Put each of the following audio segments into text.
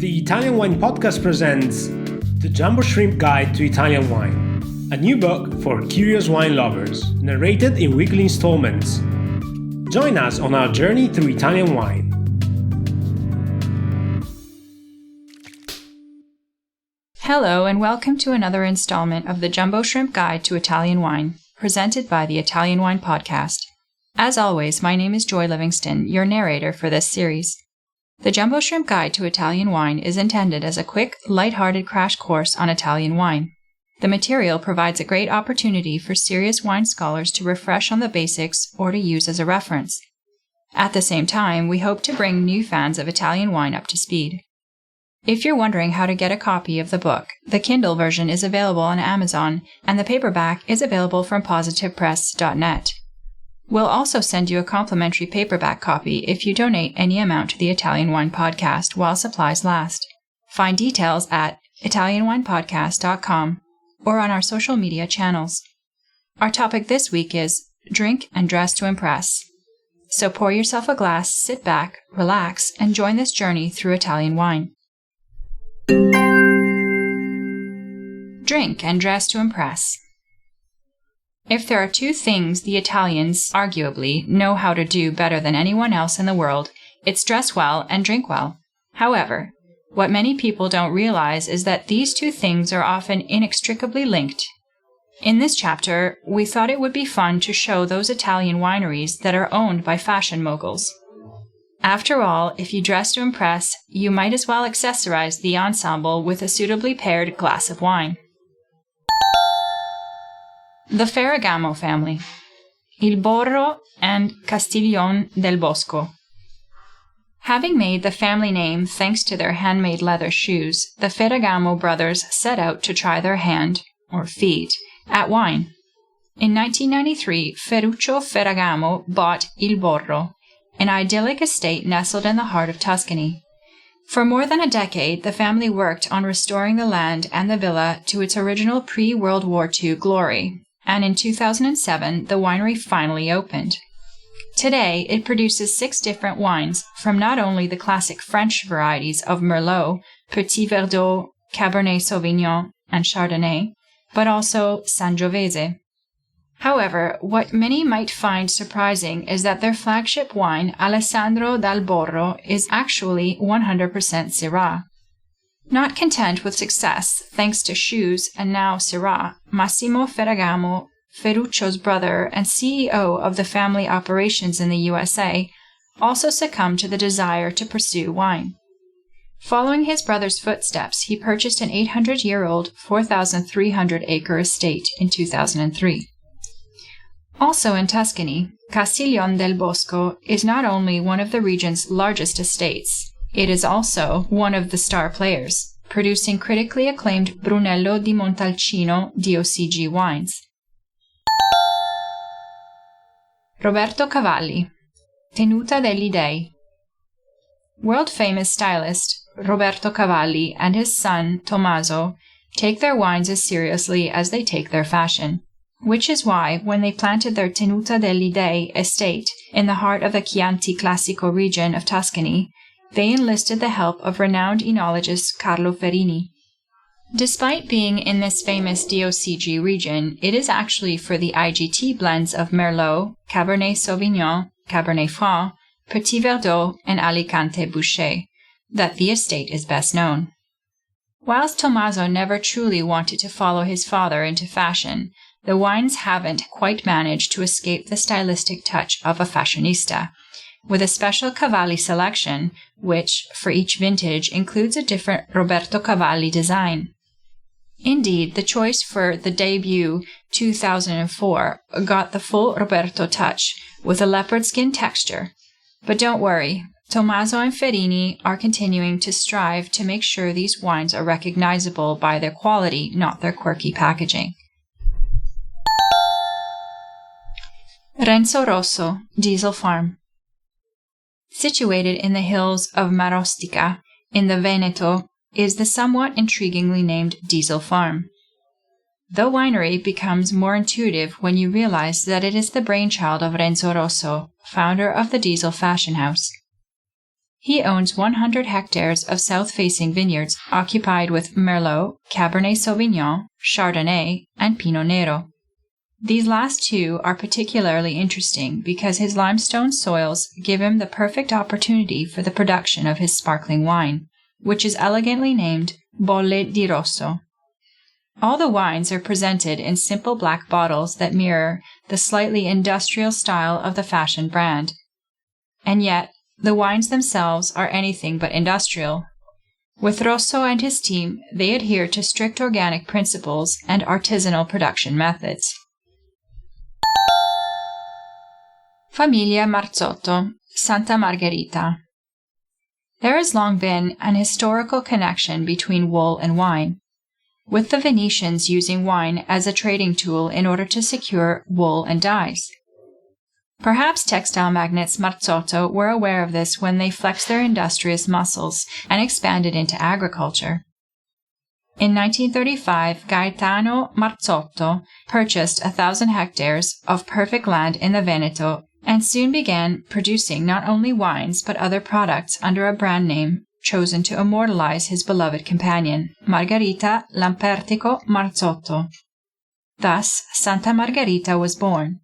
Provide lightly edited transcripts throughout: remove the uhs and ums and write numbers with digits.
The Italian Wine Podcast presents The Jumbo Shrimp Guide to Italian Wine, a new book for curious wine lovers, narrated in weekly installments. Join us on our journey through Italian wine. Hello and welcome to another installment of the Jumbo Shrimp Guide to Italian Wine, presented by the Italian Wine Podcast. As always, my name is Joy Livingston, your narrator for this series. The Jumbo Shrimp Guide to Italian Wine is intended as a quick, light-hearted crash course on Italian wine. The material provides a great opportunity for serious wine scholars to refresh on the basics or to use as a reference. At the same time, we hope to bring new fans of Italian wine up to speed. If you're wondering how to get a copy of the book, the Kindle version is available on Amazon, and the paperback is available from positivepress.net. We'll also send you a complimentary paperback copy if you donate any amount to the Italian Wine Podcast while supplies last. Find details at italianwinepodcast.com or on our social media channels. Our topic this week is Drink and Dress to Impress. So pour yourself a glass, sit back, relax, and join this journey through Italian wine. Drink and dress to impress. If there are two things the Italians, arguably, know how to do better than anyone else in the world, it's dress well and drink well. However, what many people don't realize is that these two things are often inextricably linked. In this chapter, we thought it would be fun to show those Italian wineries that are owned by fashion moguls. After all, if you dress to impress, you might as well accessorize the ensemble with a suitably paired glass of wine. The Ferragamo family, Il Borro and Castiglione del Bosco. Having made the family name thanks to their handmade leather shoes, the Ferragamo brothers set out to try their hand, or feet, at wine. In 1993, Ferruccio Ferragamo bought Il Borro, an idyllic estate nestled in the heart of Tuscany. For more than a decade, the family worked on restoring the land and the villa to its original pre-World War II glory, and in 2007, the winery finally opened. Today, it produces 6 different wines from not only the classic French varieties of Merlot, Petit Verdot, Cabernet Sauvignon, and Chardonnay, but also Sangiovese. However, what many might find surprising is that their flagship wine, Alessandro dal Borro, is actually 100% Syrah. Not content with success, thanks to shoes and now Syrah, Massimo Ferragamo, Ferruccio's brother and CEO of the family operations in the USA, also succumbed to the desire to pursue wine. Following his brother's footsteps, he purchased an 800-year-old, 4,300-acre estate in 2003. Also in Tuscany, Castiglione del Bosco is not only one of the region's largest estates, it is also one of the star players, producing critically acclaimed Brunello di Montalcino DOCG wines. Roberto Cavalli, Tenuta degli Dei. World-famous stylist Roberto Cavalli and his son Tommaso take their wines as seriously as they take their fashion, which is why, when they planted their Tenuta degli Dei estate in the heart of the Chianti Classico region of Tuscany, they enlisted the help of renowned enologist Carlo Ferini. Despite being in this famous DOCG region, it is actually for the IGT blends of Merlot, Cabernet Sauvignon, Cabernet Franc, Petit Verdot, and Alicante Bouschet that the estate is best known. Whilst Tommaso never truly wanted to follow his father into fashion, the wines haven't quite managed to escape the stylistic touch of a fashionista, with a special Cavalli selection, which, for each vintage, includes a different Roberto Cavalli design. Indeed, the choice for the debut 2004 got the full Roberto touch, with a leopard skin texture. But don't worry, Tommaso and Ferini are continuing to strive to make sure these wines are recognizable by their quality, not their quirky packaging. Renzo Rosso, Diesel Farm. Situated in the hills of Marostica, in the Veneto, is the somewhat intriguingly named Diesel Farm. The winery becomes more intuitive when you realize that it is the brainchild of Renzo Rosso, founder of the Diesel fashion house. He owns 100 hectares of south-facing vineyards occupied with Merlot, Cabernet Sauvignon, Chardonnay, and Pinot Nero. These last two are particularly interesting because his limestone soils give him the perfect opportunity for the production of his sparkling wine, which is elegantly named Bolle di Rosso. All the wines are presented in simple black bottles that mirror the slightly industrial style of the fashion brand. And yet, the wines themselves are anything but industrial. With Rosso and his team, they adhere to strict organic principles and artisanal production methods. Famiglia Marzotto, Santa Margherita. There has long been an historical connection between wool and wine, with the Venetians using wine as a trading tool in order to secure wool and dyes. Perhaps textile magnates Marzotto were aware of this when they flexed their industrious muscles and expanded into agriculture. In 1935, Gaetano Marzotto purchased 1,000 hectares of perfect land in the Veneto and soon began producing not only wines but other products under a brand name chosen to immortalize his beloved companion, Margherita Lampertico Marzotto. Thus, Santa Margherita was born.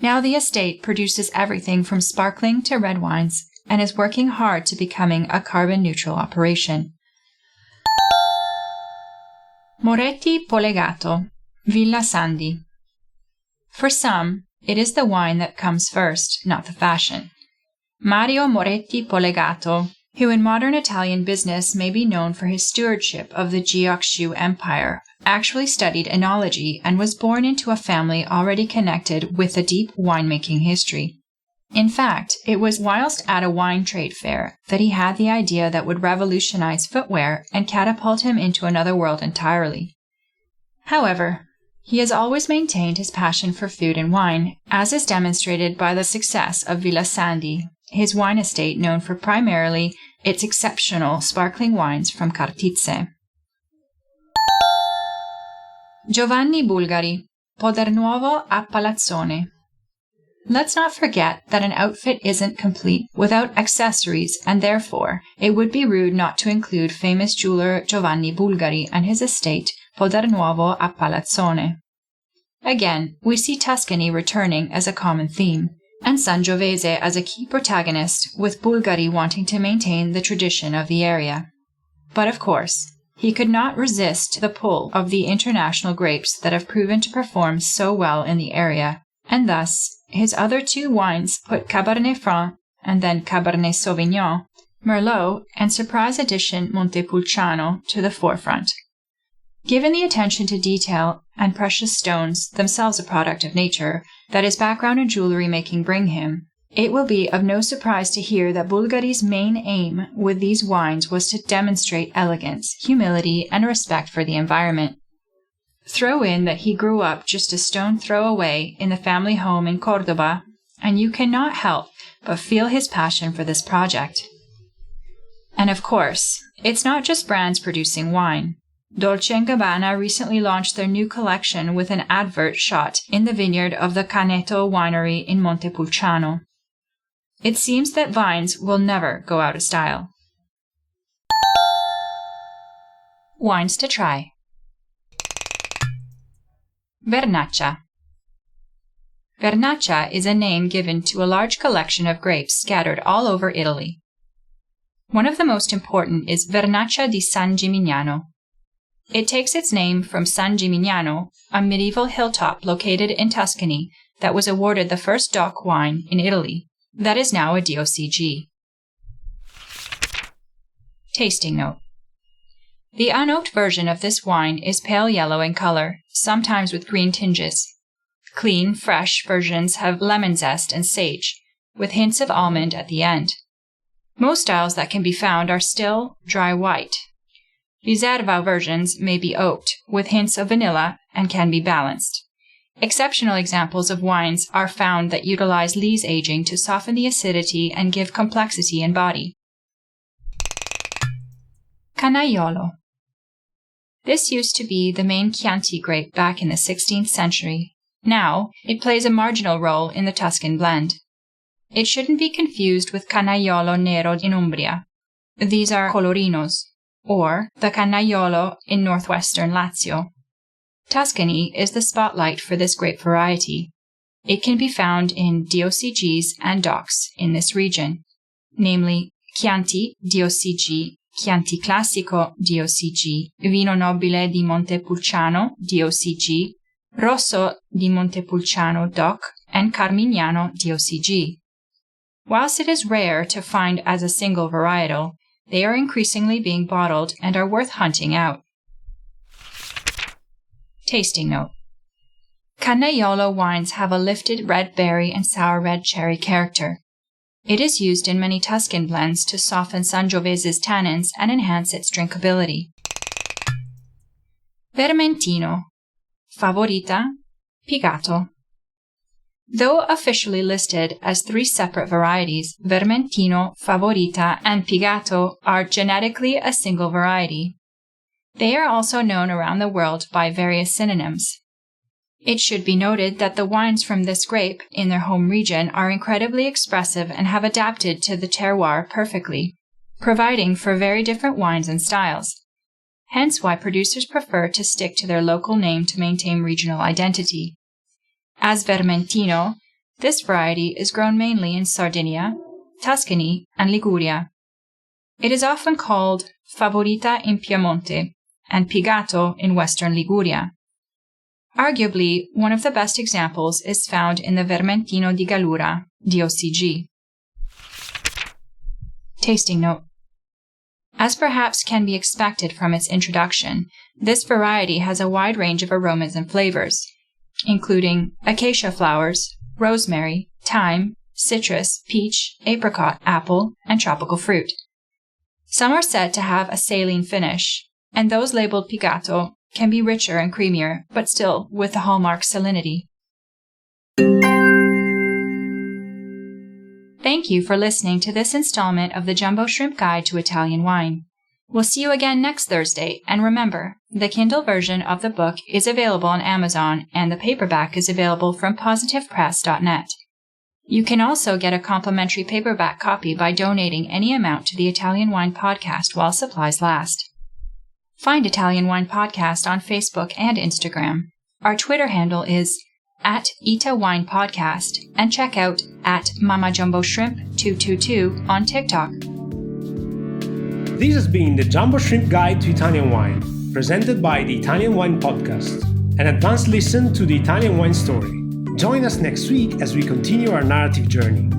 Now the estate produces everything from sparkling to red wines and is working hard to becoming a carbon-neutral operation. Moretti Polegato, Villa Sandi. For some, it is the wine that comes first, not the fashion. Mario Moretti Polegato, who in modern Italian business may be known for his stewardship of the Giokshu Empire, actually studied enology and was born into a family already connected with a deep winemaking history. In fact, it was whilst at a wine trade fair that he had the idea that would revolutionize footwear and catapult him into another world entirely. However, he has always maintained his passion for food and wine, as is demonstrated by the success of Villa Sandi, his wine estate known for primarily its exceptional sparkling wines from Cartizze. Giovanni Bulgari, Podernuovo a Palazzone. Let's not forget that an outfit isn't complete without accessories, and therefore it would be rude not to include famous jeweler Giovanni Bulgari and his estate Podernuovo a Palazzone. Again, we see Tuscany returning as a common theme, and Sangiovese as a key protagonist, with Bulgari wanting to maintain the tradition of the area. But of course, he could not resist the pull of the international grapes that have proven to perform so well in the area, and thus his other two wines put Cabernet Franc and then Cabernet Sauvignon, Merlot, and surprise addition Montepulciano to the forefront. Given the attention to detail and precious stones, themselves a product of nature, that his background in jewelry making bring him, it will be of no surprise to hear that Bulgari's main aim with these wines was to demonstrate elegance, humility, and respect for the environment. Throw in that he grew up just a stone throw away in the family home in Cordoba, and you cannot help but feel his passion for this project. And of course, it's not just brands producing wine. Dolce & Gabbana recently launched their new collection with an advert shot in the vineyard of the Caneto winery in Montepulciano. It seems that vines will never go out of style. Wines to try. Vernaccia. Vernaccia is a name given to a large collection of grapes scattered all over Italy. One of the most important is Vernaccia di San Gimignano. It takes its name from San Gimignano, a medieval hilltop located in Tuscany that was awarded the first DOC wine in Italy, that is now a DOCG. Tasting note. The unoaked version of this wine is pale yellow in color, sometimes with green tinges. Clean, fresh versions have lemon zest and sage, with hints of almond at the end. Most styles that can be found are still dry white. Riserva versions may be oaked, with hints of vanilla, and can be balanced. Exceptional examples of wines are found that utilize lees aging to soften the acidity and give complexity in body. Canaiolo. This used to be the main Chianti grape back in the 16th century. Now, it plays a marginal role in the Tuscan blend. It shouldn't be confused with Canaiolo Nero in Umbria. These are colorinos, or the Canaiolo in northwestern Lazio. Tuscany is the spotlight for this grape variety. It can be found in DOCGs and DOCs in this region, namely Chianti DOCG, Chianti Classico DOCG, Vino Nobile di Montepulciano DOCG, Rosso di Montepulciano DOC, and Carmignano DOCG. Whilst it is rare to find as a single varietal, they are increasingly being bottled and are worth hunting out. Tasting note. Canaiolo wines have a lifted red berry and sour red cherry character. It is used in many Tuscan blends to soften Sangiovese's tannins and enhance its drinkability. Vermentino, Favorita, Pigato. Though officially listed as 3 separate varieties, Vermentino, Favorita, and Pigato are genetically a single variety. They are also known around the world by various synonyms. It should be noted that the wines from this grape in their home region are incredibly expressive and have adapted to the terroir perfectly, providing for very different wines and styles. Hence why producers prefer to stick to their local name to maintain regional identity. As Vermentino, this variety is grown mainly in Sardinia, Tuscany, and Liguria. It is often called Favorita in Piemonte and Pigato in western Liguria. Arguably, one of the best examples is found in the Vermentino di Gallura, DOCG. Tasting note. As perhaps can be expected from its introduction, this variety has a wide range of aromas and flavors, including acacia flowers, rosemary, thyme, citrus, peach, apricot, apple, and tropical fruit. Some are said to have a saline finish, and those labeled Pigato can be richer and creamier, but still with the hallmark salinity. Thank you for listening to this installment of the Jumbo Shrimp Guide to Italian Wine. We'll see you again next Thursday, and remember, the Kindle version of the book is available on Amazon, and the paperback is available from positivepress.net. You can also get a complimentary paperback copy by donating any amount to the Italian Wine Podcast while supplies last. Find Italian Wine Podcast on Facebook and Instagram. Our Twitter handle is @ItaWinePodcast, and check out @MamaJumboShrimp222 on TikTok. This has been the Jumbo Shrimp Guide to Italian Wine, presented by the Italian Wine Podcast, an advanced listen to the Italian wine story. Join us next week as we continue our narrative journey.